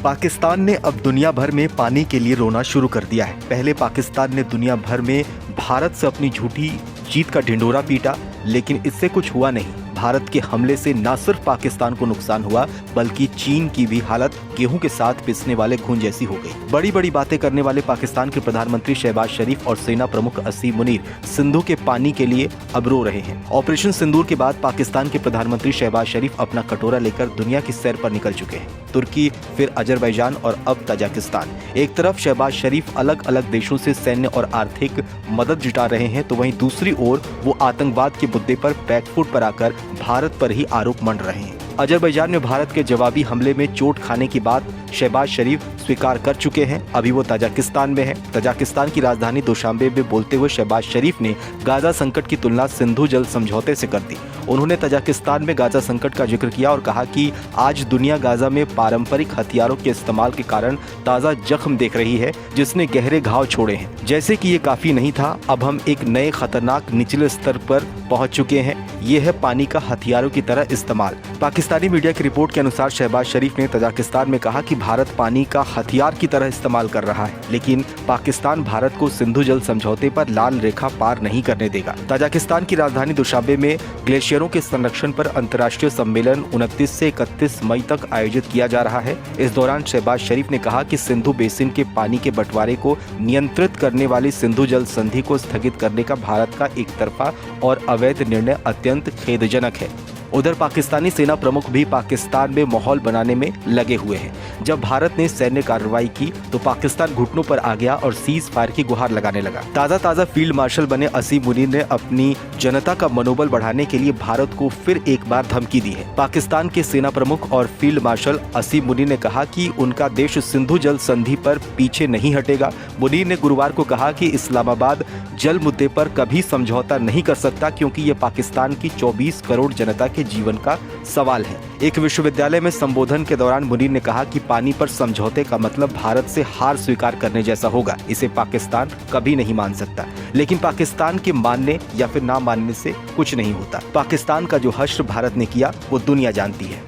पाकिस्तान ने अब दुनिया भर में पानी के लिए रोना शुरू कर दिया है। पहले पाकिस्तान ने दुनिया भर में भारत से अपनी झूठी जीत का ढिंढोरा पीटा, लेकिन इससे कुछ हुआ नहीं। भारत के हमले से न सिर्फ पाकिस्तान को नुकसान हुआ, बल्कि चीन की भी हालत गेहूं के साथ पिसने वाले घुन जैसी हो गई। बड़ी बड़ी बातें करने वाले पाकिस्तान के प्रधानमंत्री शहबाज शरीफ और सेना प्रमुख असीम मुनीर सिंधु के पानी के लिए अब रो रहे हैं। ऑपरेशन सिंदूर के बाद पाकिस्तान के प्रधानमंत्री शहबाज शरीफ अपना कटोरा लेकर दुनिया की सैर पर निकल चुके हैं। तुर्की, फिर अजरबैजान और अब तजाकिस्तान। एक तरफ शहबाज शरीफ अलग अलग देशों से सैन्य और आर्थिक मदद जुटा रहे हैं, तो वहीं दूसरी ओर वो आतंकवाद के मुद्दे पर बैकफुट पर आकर भारत पर ही आरोप मंड रहे हैं। अजरबैजान में भारत के जवाबी हमले में चोट खाने की बात शहबाज शरीफ स्वीकार कर चुके हैं। अभी वो तजाकिस्तान में है। तजाकिस्तान की राजधानी दुशांबे में बोलते हुए शहबाज शरीफ ने गाजा संकट की तुलना सिंधु जल समझौते से कर दी। उन्होंने तजाकिस्तान में गाजा संकट का जिक्र किया और कहा कि आज दुनिया गाजा में पारंपरिक हथियारों के इस्तेमाल के कारण ताज़ा जख्म देख रही है, जिसने गहरे घाव छोड़े हैं। जैसे कि ये काफी नहीं था, अब हम एक नए खतरनाक निचले स्तर पर पहुंच चुके हैं। ये है पानी का हथियारों की तरह इस्तेमाल। पाकिस्तानी मीडिया की रिपोर्ट के अनुसार शहबाज शरीफ ने तजाकिस्तान में कहा कि भारत पानी का हथियार की तरह इस्तेमाल कर रहा है, लेकिन पाकिस्तान भारत को सिंधु जल समझौते पर लाल रेखा पार नहीं करने देगा। तजाकिस्तान की राजधानी दुशांबे में ग्लेशियरों के संरक्षण पर अंतर्राष्ट्रीय सम्मेलन 29 से 31 मई तक आयोजित किया जा रहा है। इस दौरान शहबाज शरीफ ने कहा कि सिंधु बेसिन के पानी के बंटवारे को नियंत्रित करने वाली सिंधु जल संधि को स्थगित करने का भारत का एक तरफा और अवैध निर्णय अत्यंत खेदजनक है। उधर पाकिस्तानी सेना प्रमुख भी पाकिस्तान में माहौल बनाने में लगे हुए हैं। जब भारत ने सैन्य कार्रवाई की तो पाकिस्तान घुटनों पर आ गया और सीज फायर की गुहार लगाने लगा। ताज़ा फील्ड मार्शल बने असीम मुनीर ने अपनी जनता का मनोबल बढ़ाने के लिए भारत को फिर एक बार धमकी दी है। पाकिस्तान के सेना प्रमुख और फील्ड मार्शल असीम मुनीर ने कहा कि उनका देश सिंधु जल संधि पर पीछे नहीं हटेगा। मुनीर ने गुरुवार को कहा कि इस्लामाबाद जल मुद्दे पर कभी समझौता नहीं कर सकता, क्योंकि ये पाकिस्तान की 24 करोड़ जनता के जीवन का सवाल है। एक विश्वविद्यालय में संबोधन के दौरान मुनीर ने कहा कि पानी पर समझौते का मतलब भारत से हार स्वीकार करने जैसा होगा। इसे पाकिस्तान कभी नहीं मान सकता, लेकिन पाकिस्तान के मानने या फिर ना मानने से कुछ नहीं होता। पाकिस्तान का जो हश्र भारत ने किया वो दुनिया जानती है।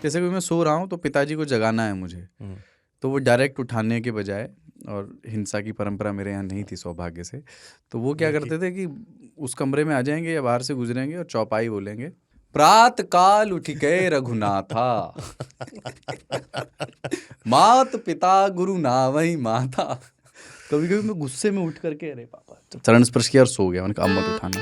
जैसे कि मैं सो रहा हूँ तो पिताजी को जगाना है मुझे, तो वो डायरेक्ट उठाने के बजाय, और हिंसा की परंपरा मेरे यहाँ नहीं थी सौभाग्य से, तो वो क्या करते थे कि उस कमरे में आ जाएंगे या बाहर से गुजरेंगे और चौपाई बोलेंगे, प्रात काल उठ के रघुनाथा मात पिता गुरु नावई माता। कभी कभी मैं गुस्से में उठ करके अरे पापा चरण स्पर्श किया और सो गया। मैंने कहा अब मत उठाना।